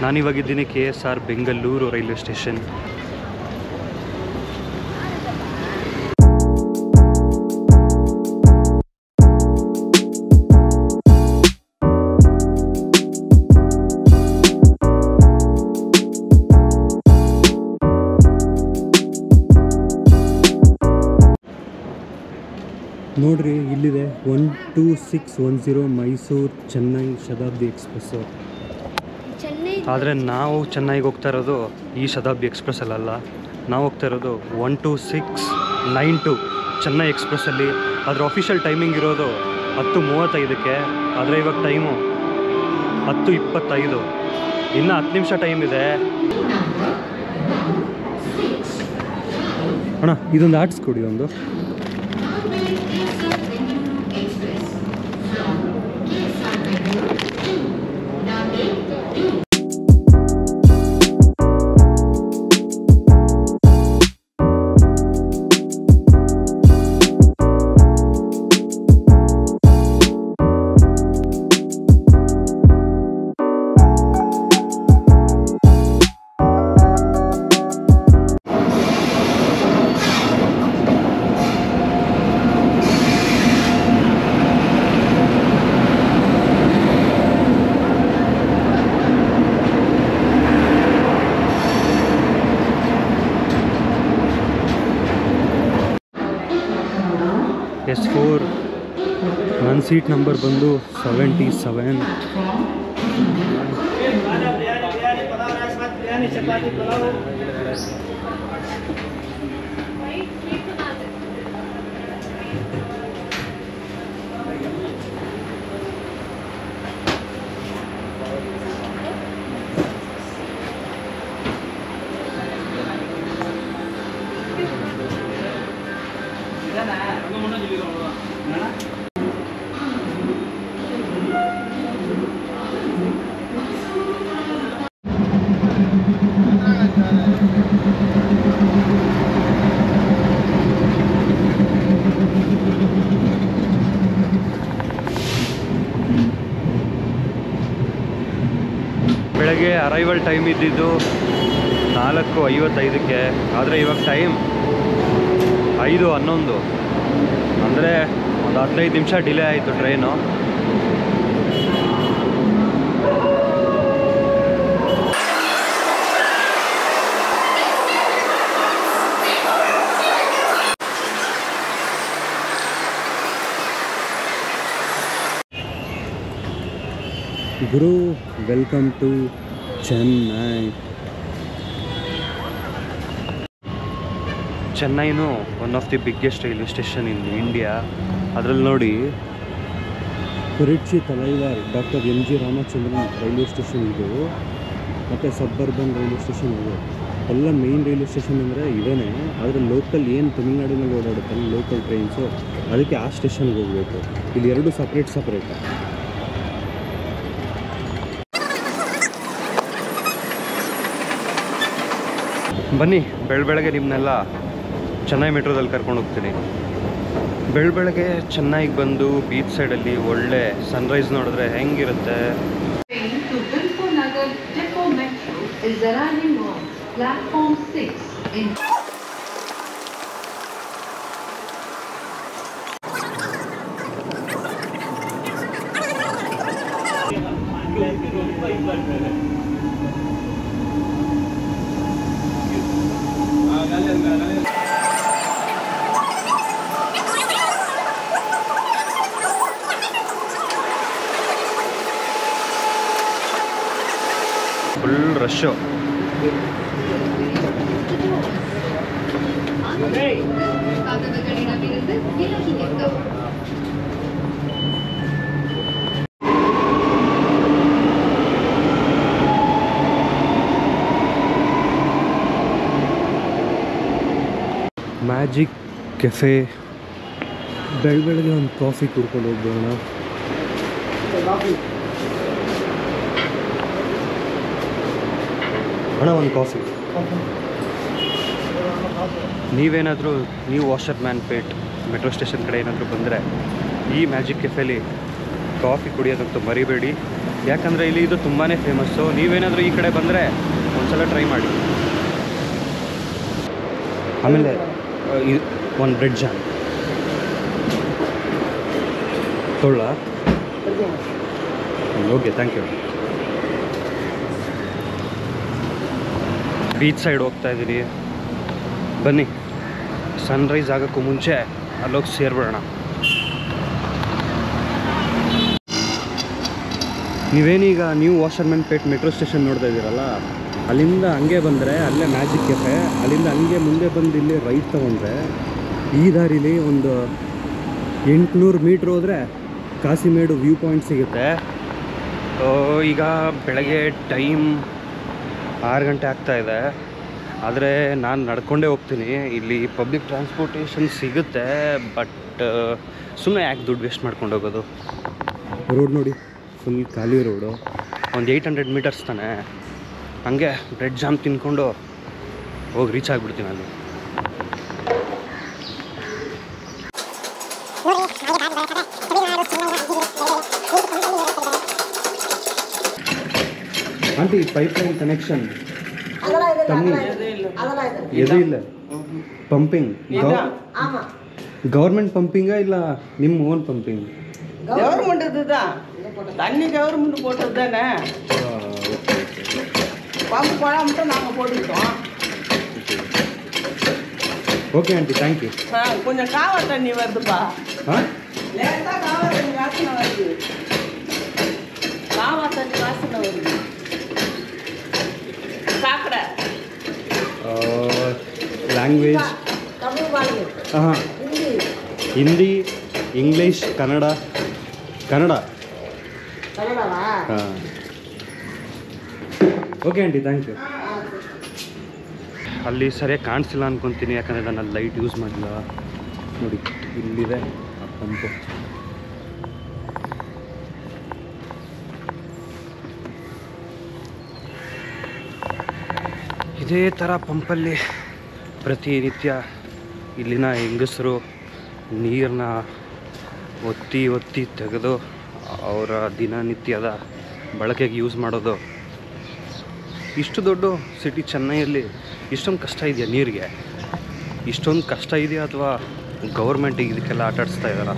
ನಾನಿವಾಗಿದ್ದೀನಿ KSR Bengaluru railway station. ನೋಡ್ರಿ ಇಲ್ಲಿದೆ 12610 Mysuru Chennai Shatabdi express. ಆದರೆ ನಾವು ಚೆನ್ನೈಗೆ ಹೋಗ್ತಾ ಇರೋದು ಈ ಶತಾಬ್ದಿ ಎಕ್ಸ್ಪ್ರೆಸ್ಸಲ್ಲ, ನಾವು ಹೋಗ್ತಾ ಇರೋದು 12692 ಚೆನ್ನೈ ಎಕ್ಸ್ಪ್ರೆಸ್ಸಲ್ಲಿ. ಅದರ ಅಫಿಷಿಯಲ್ ಟೈಮಿಂಗ್ ಇರೋದು 10:35ಕ್ಕೆ, ಆದರೆ ಇವಾಗ ಟೈಮು 10:25. ಇನ್ನೂ 10 ನಿಮಿಷ ಟೈಮ್ ಇದೆ. ಅಣ್ಣ ಇದೊಂದು ಆರ್ಟ್ಸ್ ಕೊಡಿ ಒಂದು. S4 ನನ್ನ ಸೀಟ್ ನಂಬರ್ ಬಂದು 77. ಬೆಳಗ್ಗೆ ಅರೈವಲ್ ಟೈಮ್ ಇದ್ದಿದ್ದು 4:55ಕ್ಕೆ, ಆದರೆ ಇವಾಗ ಟೈಮ್ 5:11. ಅಂದರೆ ಒಂದು 15 ನಿಮಿಷ ಡಿಲೇ ಆಯಿತು ಟ್ರೈನು. ಗುರು, ವೆಲ್ಕಮ್ ಟು ಚೆನ್ನೈ. ಚೆನ್ನೈನು one of the biggest railway station in India. ಅದರಲ್ಲಿ ನೋಡಿ, ಕುರಿಚಿ Thalaivar doctor MG Ramachandran railway station ಇದು, ಮತ್ತು ಸಬ್ಬರ್ಬನ್ ರೈಲ್ವೆ ಸ್ಟೇಷನ್ ಇದು. ಎಲ್ಲ ಮೇಯ್ನ್ ರೈಲ್ವೆ ಸ್ಟೇಷನ್ ಅಂದರೆ ಇದೇನೆ. ಆದರೆ ಲೋಕಲ್ ಏನು ತಮಿಳ್ನಾಡಿನಲ್ಲಿ ಓಡಾಡುತ್ತಲ್ಲ ಲೋಕಲ್ ಟ್ರೈನ್ಸು, ಅದಕ್ಕೆ ಆ ಸ್ಟೇಷನ್ಗೆ ಹೋಗಬೇಕು. ಇಲ್ಲಿ ಎರಡು ಸಪ್ರೇಟ್. ಬನ್ನಿ, ಬೆಳಗ್ಗೆ ನಿಮ್ಮನ್ನೆಲ್ಲ ಚೆನ್ನೈ ಮೆಟ್ರೋದಲ್ಲಿ ಕರ್ಕೊಂಡು ಹೋಗ್ತೀನಿ. ಬೆಳಗ್ಗೆ ಚೆನ್ನೈಗೆ ಬಂದು ಬೀಚ್ ಸೈಡಲ್ಲಿ ಒಳ್ಳೆ ಸನ್ರೈಸ್ ನೋಡಿದ್ರೆ ಹೆಂಗಿರುತ್ತೆ. Full rush. Magic cafe. ಬೆಳಗ್ಗೆ ಒಂದು ಕಾಫಿ ಕುಡ್ಕೊಂಡು ಹೋಗ್ಬೋಣ. ಅಣ್ಣ ಒಂದು ಕಾಫಿ. ನೀವು washer man plate metro station ಕಡೆ ಏನಾದರೂ ಬಂದರೆ ಈ ಮ್ಯಾಜಿಕ್ ಕೆಫೆಲಿ ಕಾಫಿ ಕುಡಿಯೋದಂತೂ ಮರಿಬೇಡಿ. ಯಾಕಂದರೆ ಇಲ್ಲಿ ಇದು ತುಂಬಾ ಫೇಮಸ್ಸು. ನೀವೇನಾದರೂ ಈ ಕಡೆ ಬಂದರೆ ಒಂದ್ಸಲ ಟ್ರೈ ಮಾಡಿ. ಆಮೇಲೆ ಒಂದು ಬ್ರೆಡ್ ಜಾಮ್ ತೊಳ್ಳ. Okay, thank you. Beach side ಹೋಗ್ತಾ ಇದ್ದೀನಿ, ಬನ್ನಿ. ಸನ್ರೈಸ್ ಆಗೋಕ್ಕೂ ಮುಂಚೆ ಅಲ್ಲೋಗಿ ಸೇರ್ಬಿಡೋಣ. ನೀವೇನೀಗ ನ್ಯೂ ವಾಷರ್ಮನ್ಪೇಟ್ ಮೆಟ್ರೋ ಸ್ಟೇಷನ್ ನೋಡ್ತಾ ಇದ್ದೀರಲ್ಲ, ಅಲ್ಲಿಂದ ಹಂಗೆ ಬಂದರೆ ಅಲ್ಲೇ ಮ್ಯಾಜಿಕ್ ಕೆಫೆ, ಅಲ್ಲಿಂದ ಹಂಗೆ ಮುಂದೆ ಬಂದು ಇಲ್ಲಿ ರೈಟ್ ತೊಗೊಂಡ್ರೆ ಈ ದಾರಿಲಿ ಒಂದು 800 ಮೀಟ್ರ್ ಹೋದರೆ ಕಾಸಿಮೇಡು ವ್ಯೂ ಪಾಯಿಂಟ್ ಸಿಗುತ್ತೆ. ಈಗ ಬೆಳಗ್ಗೆ ಟೈಮ್ 6 ಗಂಟೆ ಆಗ್ತಾಯಿದೆ, ಆದರೆ ನಾನು ನಡ್ಕೊಂಡೇ ಹೋಗ್ತೀನಿ. ಇಲ್ಲಿ ಪಬ್ಲಿಕ್ ಟ್ರಾನ್ಸ್ಪೋರ್ಟೇಷನ್ ಸಿಗುತ್ತೆ, ಬಟ್ ಸುಮ್ಮನೆ ಯಾಕೆ ದುಡ್ಡು ವೇಸ್ಟ್ ಮಾಡ್ಕೊಂಡು ಹೋಗೋದು. ರೋಡ್ ನೋಡಿ, ಫುಲ್ ಖಾಲಿ ರೋಡು. ಒಂದು 800 ಮೀಟರ್ಸ್ ತಾನೆ. ಹಂಗೆ ಬ್ರೆಡ್ ಜಾಮ್ ತಿನ್ಕೊಂಡು ಹೋಗಿ ರೀಚ್ ಆಗಿಬಿಡ್ತೀನಿ ಅಲ್ಲಿ. ಆಂಟಿ, ಪೈಪ್ಲೈನ್ ಕನೆಕ್ಷನ್ ತನ್ನಿ ಎದು ಇಲ್ಲ. ಪಂಪಿಂಗ್ ಗೌರ್ಮೆಂಟ್ ಪಂಪಿಂಗಾ ಇಲ್ಲ ನಿಮ್ಮ ಓನ್ ಪಂಪಿಂಗ್? கவர்மெண்ட் தான் தண்ணி கவர்மெண்ட் போட்டது தானே. பம்பு பழம் மட்டும் நாங்கள் போட்டுக்கிட்டோம். Okay aunty, thank you. கொஞ்சம் காவா தண்ணி வருதுப்பா. லேட்டாக காவா தண்ணி வாசனை வருது. காவா தண்ணி வாசனை வருது. சாக்கடை ಲ್ಯಾಂಗ್ವೇಜ್ ಹಿಂದಿ, ಇಂಗ್ಲೀಷ್, ಕನ್ನಡ. ಹಾಂ, ಓಕೆ ಆಂಟಿ, ಥ್ಯಾಂಕ್ ಯು. ಅಲ್ಲಿ ಸರಿಯಾಗಿ ಕಾಣಿಸ್ತಿಲ್ಲ ಅನ್ಕೊತೀನಿ, ಯಾಕಂದರೆ ನಾನು ಅಲ್ಲಿ ಲೈಟ್ ಯೂಸ್ ಮಾಡಿಲ್ಲ. ನೋಡಿ, ಇಲ್ಲಿದೆ ಆ ಪಂಪು. ಇದೇ ಥರ ಪಂಪಲ್ಲಿ ಪ್ರತಿನಿತ್ಯ ಇಲ್ಲಿನ ಹೆಂಗಸರು ನೀರನ್ನ ಒತ್ತಿ ಒತ್ತಿ ತೆಗೆದು ಅವರ ದಿನನಿತ್ಯದ ಬಳಕೆಗೆ ಯೂಸ್ ಮಾಡೋದು. ಇಷ್ಟು ದೊಡ್ಡ ಸಿಟಿ ಚೆನ್ನೈಯಲ್ಲಿ ಇಷ್ಟೊಂದು ಕಷ್ಟ ಇದೆಯಾ ನೀರಿಗೆ? ಇಷ್ಟೊಂದು ಕಷ್ಟ ಇದೆಯಾ ಅಥವಾ ಗೌರ್ಮೆಂಟಿಗೆ ಇದಕ್ಕೆಲ್ಲ ಆಟಾಡಿಸ್ತಾ ಇದ್ದಾರ?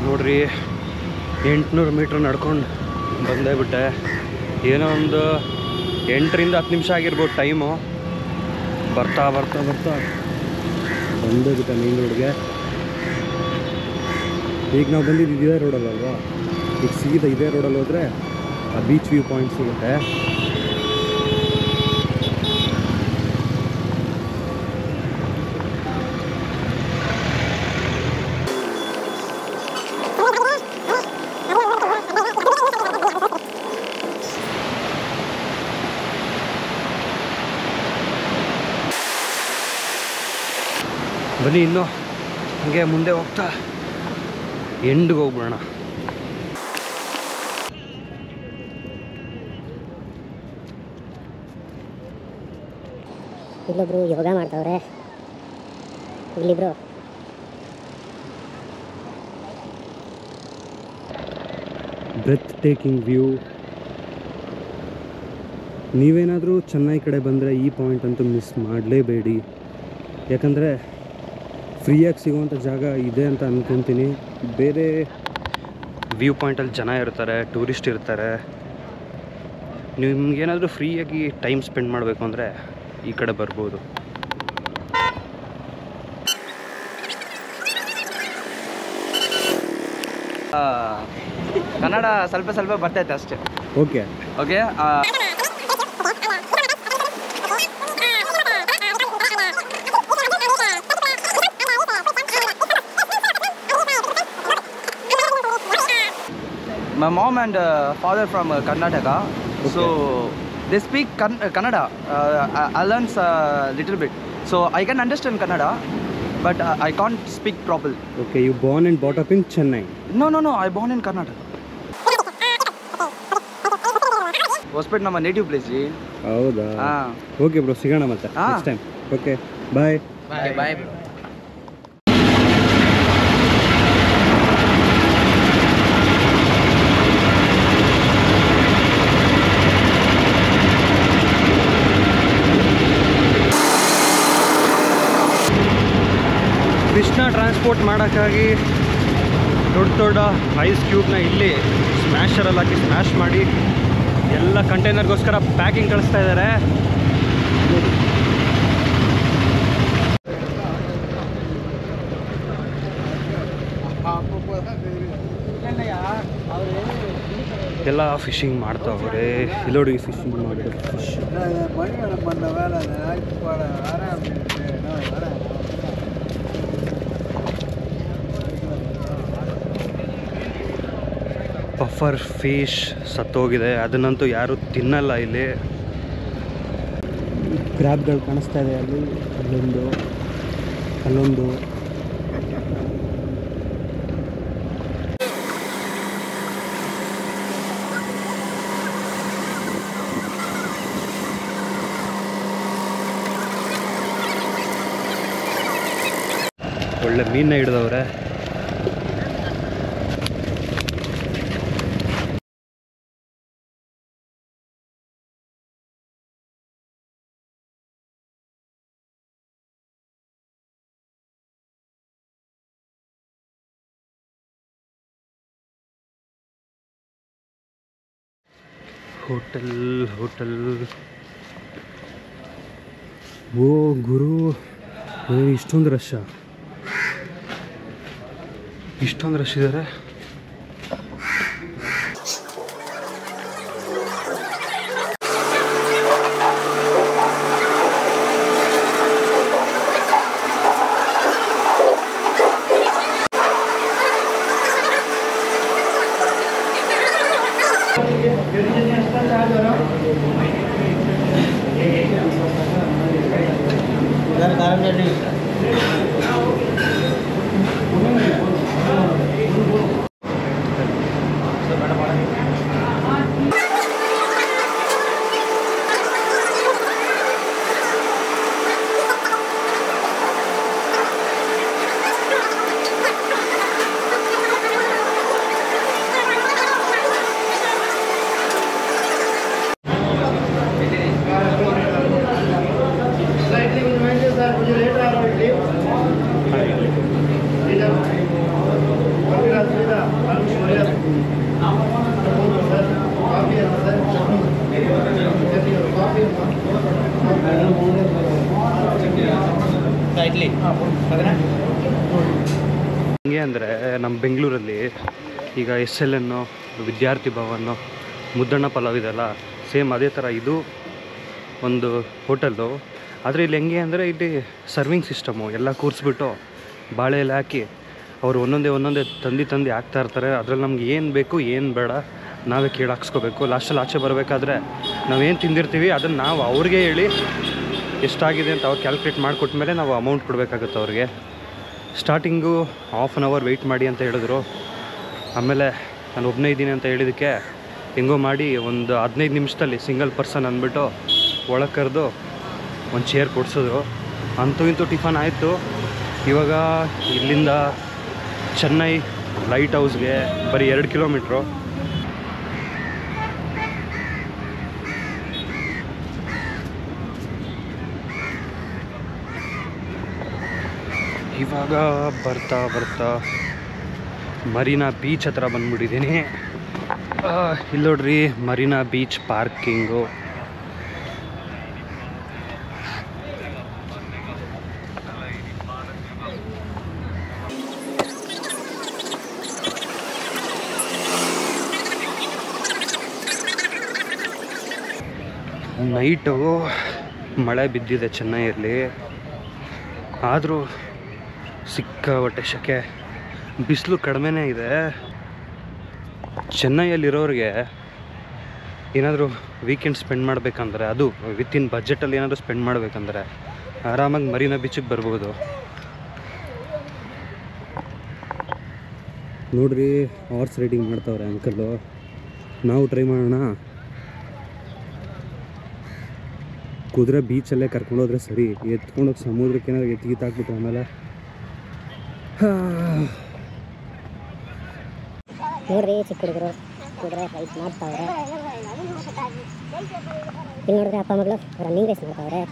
ನೋಡ್ರಿ, 800 ಮೀಟ್ರ್ ನಡ್ಕೊಂಡು ಬಂದೇ ಬಿಟ್ಟೆ. ಏನೋ ಒಂದು 8ರಿಂದ 10 ನಿಮಿಷ ಆಗಿರ್ಬೋದು ಟೈಮು. ಬರ್ತಾ ಬರ್ತಾ ಬರ್ತಾ ಬಂದೇ ಬಿಟ್ಟೆ ಮೇನ್ ರೋಡ್ಗೆ. ಈಗ ನಾವು ಬಂದಿದ್ದು ಇದೇ ರೋಡಲ್ಲಲ್ವಾ, ಈಗ ಸೀದಾ ಇದೇ ರೋಡಲ್ಲಿ ಹೋದರೆ ಆ ಬೀಚ್ ವ್ಯೂ ಪಾಯಿಂಟ್ ಸಿಗುತ್ತೆ. ಬನ್ನಿ, ಇನ್ನು ಹಾಗೆ ಮುಂದೆ ಹೋಗ್ತಾ ಎಂಡ್ಗೆ ಹೋಗ್ಬಿಡೋಣ. ಇಲ್ಲೊಬ್ರು ಯೋಗ ಮಾಡ್ತಾವ್ರೆ. ಇಲ್ಲಿಬ್ರು ಬ್ರೆತ್ ಟೇಕಿಂಗ್ ವ್ಯೂ. ನೀವೇನಾದರೂ ಚೆನ್ನೈ ಕಡೆ ಬಂದರೆ ಈ ಪಾಯಿಂಟ್ ಅಂತೂ ಮಿಸ್ ಮಾಡಲೇಬೇಡಿ, ಯಾಕಂದರೆ ಫ್ರೀಯಾಗಿ ಸಿಗೋವಂಥ ಜಾಗ ಇದೆ ಅಂತ ಅಂದ್ಕೊತೀನಿ. ಬೇರೆ ವ್ಯೂ ಪಾಯಿಂಟಲ್ಲಿ ಜನ ಇರ್ತಾರೆ, ಟೂರಿಸ್ಟ್ ಇರ್ತಾರೆ. ನಿಮ್ಗೇನಾದರೂ ಫ್ರೀಯಾಗಿ ಟೈಮ್ ಸ್ಪೆಂಡ್ ಮಾಡಬೇಕು ಅಂದರೆ ಈ ಕಡೆ ಬರ್ಬೋದು. ಕನ್ನಡ ಸ್ವಲ್ಪ ಸ್ವಲ್ಪ ಬರ್ತೈತೆ ಅಷ್ಟೇ. Okay okay. My mom and father from Karnataka, okay. So they speak Kannada. I learned a little bit, so I can understand Kannada, but I can't speak properly. Okay, you born and brought up in Chennai? No, I born in Karnataka. Hospet ನಮ್ಮ native place ರೀ. ಹೌದಾ? Okay bro, ಸಿಗೋಣ ಮತ್ತೆ next time. Okay, bye. Bye bro. Transport ಮಾಡೋಕ್ಕಾಗಿ ದೊಡ್ಡ ದೊಡ್ಡ ice ಕ್ಯೂಬ್ನ ಇಲ್ಲಿ ಸ್ಮ್ಯಾಶರಲ್ಲಿ ಹಾಕಿ smash ಮಾಡಿ ಎಲ್ಲ ಕಂಟೈನರ್ಗೋಸ್ಕರ ಪ್ಯಾಕಿಂಗ್ ಕಳಿಸ್ತಾ ಇದ್ದಾರೆ. ಎಲ್ಲ ಫಿಶಿಂಗ್ ಮಾಡ್ತಾವ್ರೆ. ಇಲ್ಲೋಡಿ ಫಿಶಿಂಗ್ ಮಾಡಿ ಫಿಶ್ ಪಫರ್ ಫಿಶ್ ಸತ್ತೋಗಿದೆ, ಅದನ್ನಂತೂ ಯಾರೂ ತಿನ್ನಲ್ಲ. ಇಲ್ಲಿ ಕ್ರ್ಯಾಬ್ಗಳು ಕಾಣಿಸ್ತಾ ಇದೆ, ಅಲ್ಲಿ ಅಲ್ಲೊಂದು ಒಳ್ಳೆ ಮೀನ ಹಿಡಿದವ್ರೆ. ಹೋಟೆಲ್ ಓ ಗುರು, ಇಷ್ಟೊಂದು ರಶ್ ಇದ್ದಾರೆ. ಹಿಂಗೆ ಅಂದರೆ ನಮ್ಮ ಬೆಂಗಳೂರಲ್ಲಿ ಈಗ SLN ವಿದ್ಯಾರ್ಥಿ ಭವನ ಮುದ್ದಣ್ಣ ಪಲಾವ್ ಇದೆಲ್ಲ ಸೇಮ್ ಅದೇ ಥರ ಇದು ಒಂದು ಹೋಟೆಲ್ಲು. ಆದರೆ ಇಲ್ಲಿ ಹೆಂಗೆ ಅಂದರೆ ಇಲ್ಲಿ ಸರ್ವಿಂಗ್ ಸಿಸ್ಟಮು ಎಲ್ಲ ಕೂರಿಸ್ಬಿಟ್ಟು ಬಾಳೆ ಎಲೆ ಹಾಕಿ ಅವರು ಒಂದೊಂದೇ ತಂದು ಹಾಕ್ತಾ ಇರ್ತಾರೆ. ಅದರಲ್ಲಿ ನಮ್ಗೆ ಏನು ಬೇಕು ಏನು ಬೇಡ ನಾವೇ ಹಾಕ್ಸ್ಕೋಬೇಕು. ಲಾಸ್ಟಲ್ಲಿ ಆಚೆ ಬರಬೇಕಾದ್ರೆ ನಾವೇನು ತಿಂದಿರ್ತೀವಿ ಅದನ್ನು ನಾವು ಅವ್ರಿಗೆ ಹೇಳಿ ಎಷ್ಟಾಗಿದೆ ಅಂತ ಅವ್ರು ಕ್ಯಾಲ್ಕುಲೇಟ್ ಮಾಡಿಕೊಟ್ಮೇಲೆ ನಾವು ಅಮೌಂಟ್ ಕೊಡಬೇಕಾಗುತ್ತೆ ಅವ್ರಿಗೆ. Starting half an hour wait ಮಾಡಿ ಅಂತ ಹೇಳಿದ್ರು. ಆಮೇಲೆ ನಾನು ಒಬ್ಬನೇ ಇದ್ದೀನಿ ಅಂತ ಹೇಳಿದ್ದಕ್ಕೆ ಹೆಂಗೋ ಮಾಡಿ ಒಂದು 15 ನಿಮಿಷದಲ್ಲಿ ಸಿಂಗಲ್ ಪರ್ಸನ್ ಅಂದ್ಬಿಟ್ಟು ಒಳಗೆ ಕರೆದು ಒಂದು ಚೇರ್ ಕೊಡಿಸಿದ್ರು. ಅಂತೂ ಇಂತೂ ಟಿಫನ್ ಆಯಿತು. ಇವಾಗ ಇಲ್ಲಿಂದ ಚೆನ್ನೈ ಲೈಟ್ ಹೌಸ್ಗೆ ಬರೀ 2 ಕಿಲೋಮೀಟ್ರು. ಇವಾಗ ಬರ್ತಾ ಮರೀನಾ ಬೀಚ್ ಹತ್ರ ಬಂದ್ಬಿಟ್ಟಿದ್ದೀನಿ. ಇಲ್ಲಿ ನೋಡ್ರಿ ಮರೀನಾ ಬೀಚ್ ಪಾರ್ಕಿಂಗು. ನೈಟು ಮಳೆ ಬಿದ್ದಿದೆ ಚೆನ್ನೈಯಲ್ಲಿ, ಆದರೂ ಸಿಕ್ಕಾಪಟ್ಟೆ ಶೆಕೆ, ಬಿಸಿಲು ಕಡಿಮೆನೇ ಇದೆ. ಚೆನ್ನೈಯಲ್ಲಿರೋರಿಗೆ ಏನಾದರೂ ವೀಕೆಂಡ್ ಸ್ಪೆಂಡ್ ಮಾಡಬೇಕಂದ್ರೆ, ಅದು ವಿತಿನ್ ಬಜೆಟಲ್ಲಿ ಏನಾದರೂ ಸ್ಪೆಂಡ್ ಮಾಡಬೇಕಂದ್ರೆ ಆರಾಮಾಗಿ ಮರೀನಾ ಬೀಚಿಗೆ ಬರ್ಬೋದು. ನೋಡ್ರಿ ಹಾರ್ಸ್ ರೈಡಿಂಗ್ ಮಾಡ್ತಾವ್ರೆ ಅಂಕಲ್ಲು. ನಾವು ಟ್ರೈ ಮಾಡೋಣ. ಕುದುರೆ ಬೀಚಲ್ಲೇ ಕರ್ಕೊಂಡೋದ್ರೆ ಸರಿ, ಎತ್ಕೊಂಡೋಗಿ ಸಮುದ್ರಕ್ಕೆ ಏನಾದ್ರು ಎತ್ತಿಗಿತ್ತಾಕ್ಬಿಟ್ಟು ಆಮೇಲೆ ನೋಡ್ರಿ ಚಿಕ್ಕ ಹುಡುಗರು ಕುದುರೆ ರೈಸ್ ಮಾಡ್ತಾವ್ರೆ. ಇಲ್ಲಿ ನೋಡಿದ್ರೆ ಅಪ್ಪ ಮಗಳು ರನ್ನಿಂಗ್ ರೇಸ್ ಮಾಡ್ತಾವ್ರೆ.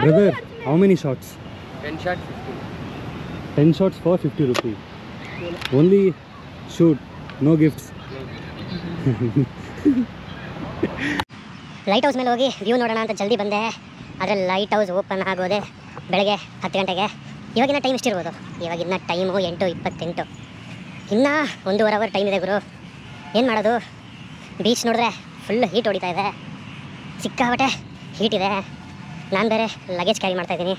Brother how many shorts 10 shots 10 shots for 50 rupees only shoot no gifts light house ಮೇಲೆ ಹೋಗಿ ವ್ಯೂ ನೋಡೋಣ ಅಂತ ಜಲ್ದಿ ಬಂದೆ. ಆದರೆ ಲೈಟ್ ಹೌಸ್ ಓಪನ್ ಆಗೋದೆ ಬೆಳಗ್ಗೆ 10 ಗಂಟೆಗೆ. ಇವಾಗಿನ ಟೈಮ್ ಎಷ್ಟಿರ್ಬೋದು? ಇವಾಗಿನ ಟೈಮು 8:28. ಇನ್ನೂ 1.5 ಅವರ್ ಟೈಮ್ ಇದೆ ಗುರು. ಏನು ಮಾಡೋದು? ಬೀಚ್ ನೋಡಿದ್ರೆ ಫುಲ್ ಹೀಟ್ ಹೊಡಿತಾ ಇದೆ, ಸಿಕ್ಕಾಬಟ್ಟೆ ಹೀಟ್ ಇದೆ. ನಾನು ಬೇರೆ ಲಗೇಜ್ ಕ್ಯಾರಿ ಮಾಡ್ತಾಯಿದ್ದೀನಿ.